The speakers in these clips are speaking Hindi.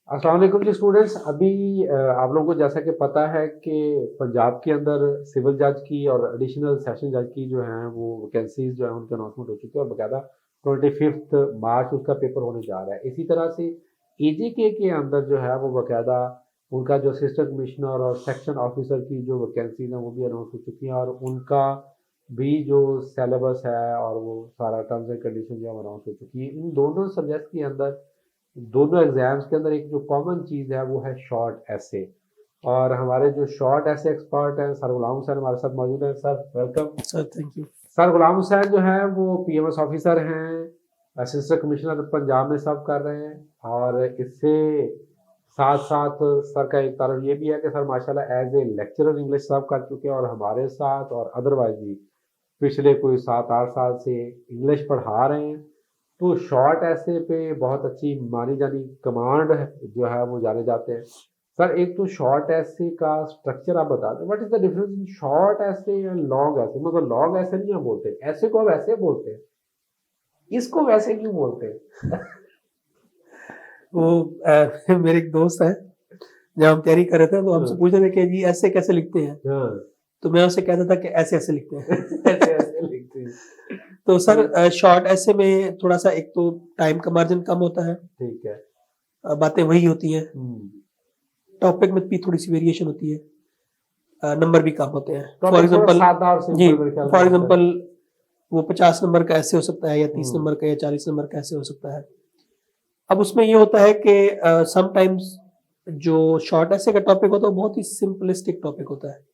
अस्सलाम वालेकुम जी स्टूडेंट्स। अभी आप लोगों को जैसा कि पता है कि पंजाब के अंदर सिविल जज की और एडिशनल सेशन जज की जो हैं वो वैकेंसीज जो है उनके अनाउंसमेंट हो चुकी है और बाकायदा 25 मार्च उसका पेपर होने जा रहा है। इसी तरह से एजेके के अंदर जो है वो बाकायदा उनका जो असिस्टेंट कमिश्नर और सेक्शन ऑफिसर की जो वैकेंसीज हैं वो भी अनाउंस हो चुकी हैं और उनका भी जो सिलेबस है और वो सारा टर्म्स एंड कंडीशन जो है अनाउंस हो चुकी है। इन दोनों सब्जेक्ट के अंदर दोनों एग्जाम्स के अंदर एक जो कॉमन चीज़ है वो है शॉर्ट ऐसे। और हमारे जो शॉर्ट ऐसे एक्सपर्ट हैं सर गुलाम हुसैन हमारे साथ मौजूद हैं। Sir welcome. Sir thank you. Sir Ghulam Hussain जो है वो पीएमएस ऑफिसर हैं, असिस्टेंट कमिश्नर पंजाब में सब कर रहे हैं और इससे साथ साथ सर का एक तरफ ये भी है कि सर माशाल्लाह एज ए लेक्चरर इंग्लिश सब कर चुके हैं और हमारे साथ और अदरवाइज भी पिछले कोई 7-8 साल से इंग्लिश पढ़ा रहे हैं। तो शॉर्ट ऐसे पे बहुत अच्छी मानी जानी कमांड है जो है वो जाने जाते हैं। सर एक तो शॉर्ट ऐसे का स्ट्रक्चर आप बता दें, what is the difference in short ऐसे एंड लॉन्ग ऐसे? मतलब लॉन्ग ऐसे नहीं हम बोलते, ऐसे को हम ऐसे बोलते हैं, इसको वैसे क्यों बोलते हैं? वो मेरे एक दोस्त है, जब हम तैयारी कर रहे थे तो हमसे पूछ रहे थे कि जी ऐसे कैसे लिखते हैं, हाँ तो मैं उससे कहता था कि ऐसे ऐसे लिखते हैं। ऐसे ऐसे लिखते हैं। तो सर शॉर्ट ऐसे में थोड़ा सा एक तो टाइम का मार्जिन कम होता है, ठीक है। बातें वही होती हैं, टॉपिक में भी थोड़ी सी वेरिएशन होती है, नंबर भी कम होते हैं। फॉर एग्जांपल सादा और जी, सिंपल मेरे ख्याल में फॉर होता है। एग्जांपल वो 50 नंबर का ऐसे हो सकता है या 30 हम्म, नंबर का या 40 नंबर का ऐसे हो सकता है। अब उसमें ये होता है कि समटाइम्स जो शॉर्ट ऐसे का टॉपिक होता है वो बहुत ही सिंपलिस्टिक टॉपिक होता है,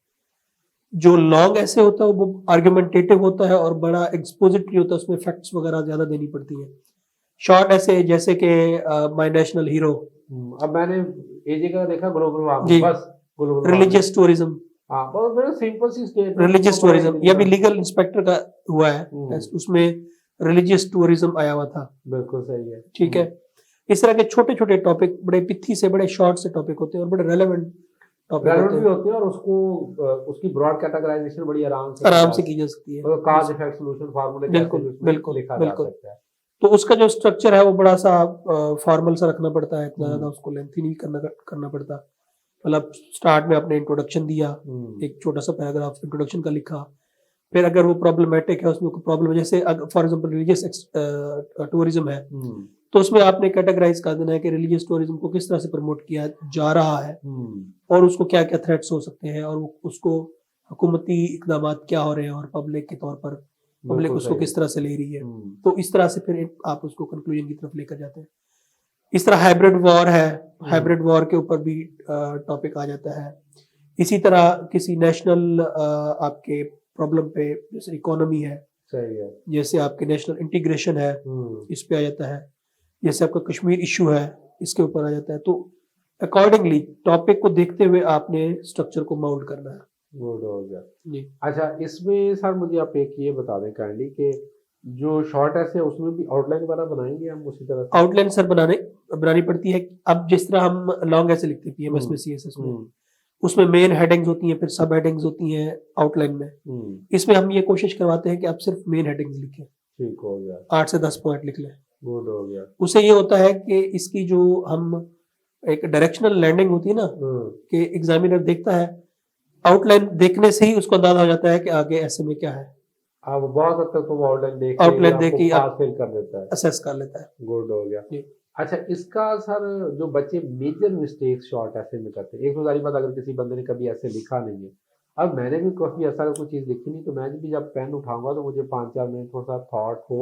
जो लॉन्ग ऐसे होता है वो आर्गुमेंटेटिव होता है और बड़ा एक्सपोजिटरी होता है, उसमें फैक्ट्स वगैरह ज्यादा देनी पड़ती है। शॉर्ट ऐसे जैसे कि माय नेशनल हीरो, अब मैंने ये जगह देखा ग्लोबल जी, वार्मिंग, बस ग्लोबल वार्मिंग। रिलीजियस टूरिज्म, हाँ बहुत बड़ा सिंपल सी स्टेटमेंट, रिलीजियस उसको बड़ा टूरिज्म, ये भी इतना। लीगल इंस्पेक्टर का हुआ है, उसमें रिलीजियस टूरिज्म आया हुआ था। बिल्कुल सही है। ठीक है, इस तरह के छोटे छोटे टॉपिक बड़े पिथी से बड़े शॉर्ट से टॉपिक होते हैं और बड़े रेलेवेंट टॉपिक रेलेवेंट होते भी हैं, होते हैं और उसको उसकी ब्रॉड कैटेगराइजेशन बड़ी आराम से की जा सकती है। मतलब काज इफेक्ट सॉल्यूशन फार्मूले कैसे बिल्कुल भी उसमें बिल्कुल लिखा जा बिल्कुल। सकता है। तो उसका जो स्ट्रक्चर है वो बड़ा सा फॉर्मल सा रखना पड़ता है, इतना ज्यादा हम्म, उसको लेंथी नहीं करना पड़ता। मतलब स्टार्ट में आपने इंट्रोडक्शन दिया, एक छोटा सा पैराग्राफ इंट्रोडक्शन का लिखा, फिर अगर वो प्रॉब्लमेटिक है, उसमें कोई प्रॉब्लम जैसे फॉर एग्जांपल रिलीजियस टूरिज्म है, तो उसमें आपने कैटेगराइज कर देना है कि रिलीजियस टूरिज्म को किस तरह से प्रमोट किया जा रहा है और उसको क्या क्या थ्रेट्स हो सकते हैं और उसको हुकूमती इकदाम क्या हो रहे हैं और पब्लिक के तौर पर पब्लिक बिल्कुल उसको सही किस है। तरह से ले रही है। तो इस तरह से फिर आप उसको कंक्लूजन की तरफ लेकर जाते हैं। इस तरह हाइब्रिड वॉर है, हाइब्रिड वॉर के ऊपर भी टॉपिक आ जाता है। इसी तरह किसी नेशनल आपके प्रॉब्लम पे, जैसे इकोनॉमी है, सही है। जैसे आपके नेशनल इंटीग्रेशन है, इस पे आ जाता है। जैसे आपका कश्मीर इशू है, इसके ऊपर आ जाता है। तो अकॉर्डिंगली टॉपिक को देखते हुए आपने स्ट्रक्चर को माउंट करना है। गुड हो गया। जी, अच्छा इसमें सर मुझे आप एक ये बता दें काइंडली कि जो शॉर्ट ऐसे है उसमें भी आउटलाइन वगैरह बनाएंगे हम उसी तरह से? आउटलाइन सर बनानी पड़ती है। अब जिस तरह हम लॉन्ग ऐसे लिखते हैं पीएमएस में, सीएसएस में, उसमें मेन हेडिंग्स होती हैं, फिर सब हेडिंग्स होती हैं आउटलाइन में। इसमें हम ये कोशिश करवाते हैं कि आप सिर्फ मेन हेडिंग्स लिखें, ठीक हो गया। 8 से 10 पॉइंट लिख लें। गुड हो गया। उससे ये होता है कि इसकी जो हम एक डायरेक्शनल लैंडिंग होती है ना, कि एग्जामिनर देखता है, आउटलाइन देखने से ही उसको अंदाजा हो जाता है कि आगे ऐसे में क्या है। अब बहुत हद तक तो वो आउटलाइन देख के आउटलाइन देख आपको के पास फिल कर देता है। असेस कर लेता है। गुड हो गया। जी। अच्छा इसका सर जो बच्चे मेजर मिस्टेक्स शॉर्ट ऐसे में करते हैं, एक तो सारी बात अगर किसी बंदे ने कभी ऐसे लिखा नहीं है, अब मैंने भी काफ़ी ऐसा कोई चीज़ लिखी नहीं, तो मैं भी जब पेन उठाऊंगा तो मुझे 5-4 मिनट थोड़ा सा थॉट को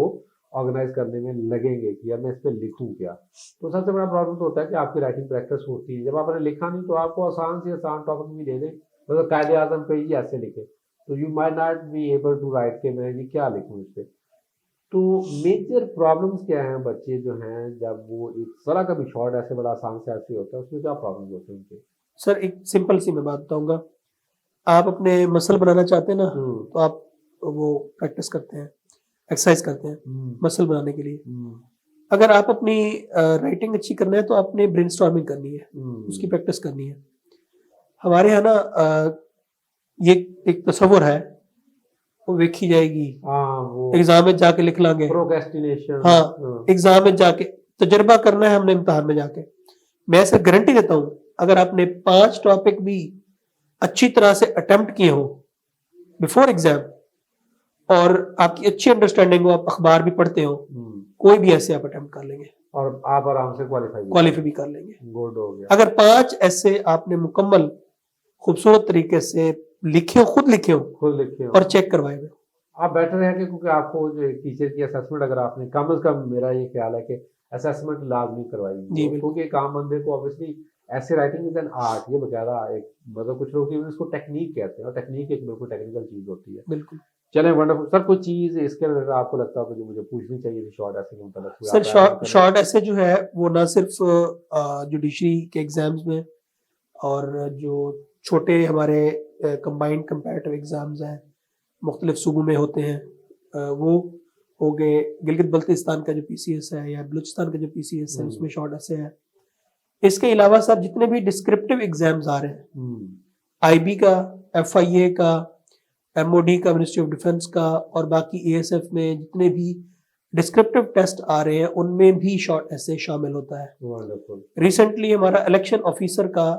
ऑर्गेनाइज करने में लगेंगे कि यार मैं इस पर लिखूं क्या। तो सबसे बड़ा प्रॉब्लम तो होता है कि आपकी राइटिंग प्रैक्टिस होती है, जब आपने लिखा नहीं तो आपको आसान से आसान टॉपिक भी दे दें, मतलब कायदे आजम पे ही ऐसे लिखे तो you may not be able to write के मैं जी क्या लिखूँ इस पर। तो मेजर प्रॉब्लम्स क्या हैं बच्चे जो हैं जब वो एक जरा का भी शॉर्ट ऐसे बड़ा आसान से ऐसे होता है उसमें क्या प्रॉब्लम होते हैं उनके? सर एक सिंपल सी मैं बात बताऊंगा, आप अपने मसल बनाना चाहते हैं ना, तो आप वो प्रैक्टिस करते हैं, एक्सरसाइज करते हैं मसल बनाने के लिए। अगर आप अपनी राइटिंग अच्छी करना है तो आपने ब्रेनस्टॉर्मिंग करनी है, उसकी प्रैक्टिस करनी है। हमारे यहाँ ना ये एक तस्वुर है, वो देखी जाएगी, हाँ वो एग्जाम में जाके लिख लांगे। प्रोक्रेस्टिनेशन। हाँ, एग्जाम में जाके तजर्बा करना है हमने इम्तिहान में जाके। मैं सर गारंटी देता हूँ, अगर आपने 5 टॉपिक भी अच्छी तरह से अटेम्प्ट किए हो बिफोर एग्जाम और आपकी अच्छी अंडरस्टैंडिंग हो, आप अखबार भी पढ़ते हो, कोई भी ऐसे आप अटेम्प्ट कर लेंगे और आप आराम से क्वालिफाई भी कर लेंगे। गुड हो गया। अगर 5 ऐसे आपने मुकम्मल खूबसूरत तरीके से लिखे हो, खुद लिखे हो और चेक करवाए हुए, आप बेटर है कि क्योंकि आपको जो एक टीचर की असेसमेंट अगर आपने कम से कम, मेरा ये ख्याल है कि असेसमेंट लाजमी करवाई, क्योंकि एक आम बंदे को ऑब्वियसली ऐसे राइटिंग इज एन आर्ट, ये बकायदा एक मतलब कुछ लोग इसको टेक्निक कहते हैं और टेक्निक एक बिल्कुल टेक्निकल चीज होती है। बिल्कुल। चलें, वंडरफुल सर। कोई चीज इसके रिलेटेड आपको लगता है जो मुझे पूछनी चाहिए थी शॉर्ट ऐसे के मतलब? सर शॉर्ट ऐसे जो है वो ना सिर्फ जुडिशरी के एग्जाम्स में और जो छोटे हमारे कंबाइंड कंपैरेटिव एग्जाम्स हैं मुख्तलिफ सूबों में होते हैं, वो हो गए। गिलगित बल्तिस्तान का जो PCS है या बलूचिस्तान का जो PCS है उसमें शॉर्ट ऐसे है। इसके अलावा सर जितने भी डिस्क्रिप्टिव एग्जाम्स आ रहे हैं, IB का, FIA का, MOD का, मिनिस्ट्री ऑफ डिफेंस का, और बाकी ASF में जितने भी डिस्क्रिप्टिव टेस्ट आ रहे हैं उनमें भी शॉर्ट ऐसे शामिल होता है। रिसेंटली हमारा इलेक्शन ऑफिसर का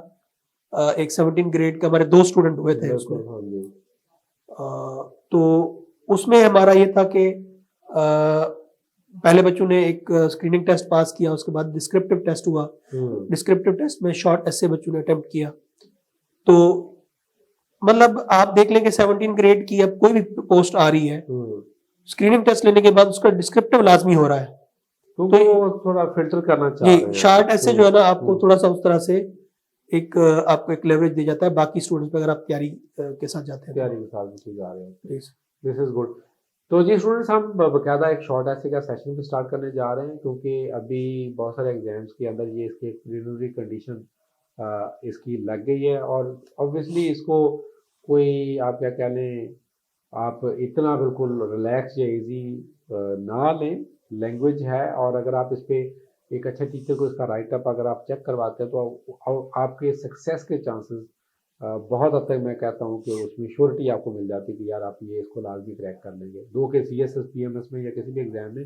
एक 17 ग्रेड का हमारे 2 स्टूडेंट हुए थे उसमें, तो उसमें हमारा ये था कि पहले बच्चों ने एक स्क्रीनिंग टेस्ट पास किया, उसके बाद डिस्क्रिप्टिव टेस्ट हुआ। डिस्क्रिप्टिव टेस्ट में शॉर्ट ऐसे बच्चों ने अटेम्प्ट किया, तो मतलब आप देख लें कि 17 ग्रेड की अब कोई भी पोस्ट आ रही है, स्क्रीनिंग टेस्ट लेने के बाद उसका डिस्क्रिप्टिव लाजमी हो रहा है, तो वो थोड़ा फिल्टर करना चाहिए। ये शॉर्ट ऐसे जो है ना आपको थोड़ा सा उस तरह से एक आपको एक लेवरेज दे जाता है बाकी स्टूडेंट्स पे, अगर आप तैयारी के साथ जाते हैं, तैयारी के साथ जा रहे हैं। This is good. तो जी स्टूडेंट्स, हम बकायदा एक शॉर्ट ऐसे का सेशन भी स्टार्ट करने जा रहे हैं, क्योंकि अभी बहुत सारे एग्जाम्स के अंदर ये इसकी प्रिलिमिनरी कंडीशन इसकी लग गई है, और ऑब्वियसली इसको कोई आप क्या कह लें, आप इतना बिल्कुल रिलैक्स या इजी ना लें। लैंग्वेज है, और अगर आप इस पर एक अच्छे टीचर को इसका राइट अप अगर आप चेक करवाते हैं तो आपके सक्सेस के चांसेस बहुत हद तक मैं कहता हूँ कि उसमें श्योरिटी आपको मिल जाती है कि यार आप ये इसको लाजमी क्रैक कर लेंगे। 2 के CSS PMS में या किसी भी एग्जाम में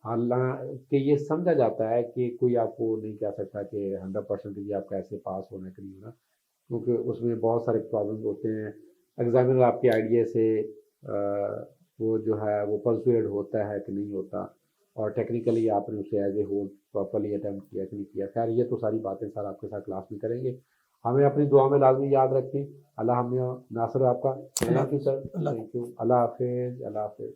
हालांकि ये समझा जाता है कि कोई आपको नहीं कह सकता कि 100% ये आपका ऐसे पास होना कि नहीं होना, क्योंकि उसमें बहुत सारे प्रॉब्लम्स होते हैं। एग्जामिनर आपके आइडिया से वो जो है वो परसुएड होता है कि नहीं होता, और टेक्निकली आपने उसे as a whole properly attempt किया कि नहीं किया। खैर ये तो सारी बातें सर आपके साथ क्लास में करेंगे। हमें अपनी दुआ में लाजमी याद रखें। अल्लाह हमें नासर आपका। Thank you sir, thank you. Allah हाफिज़, अल्लाह हाफिज़।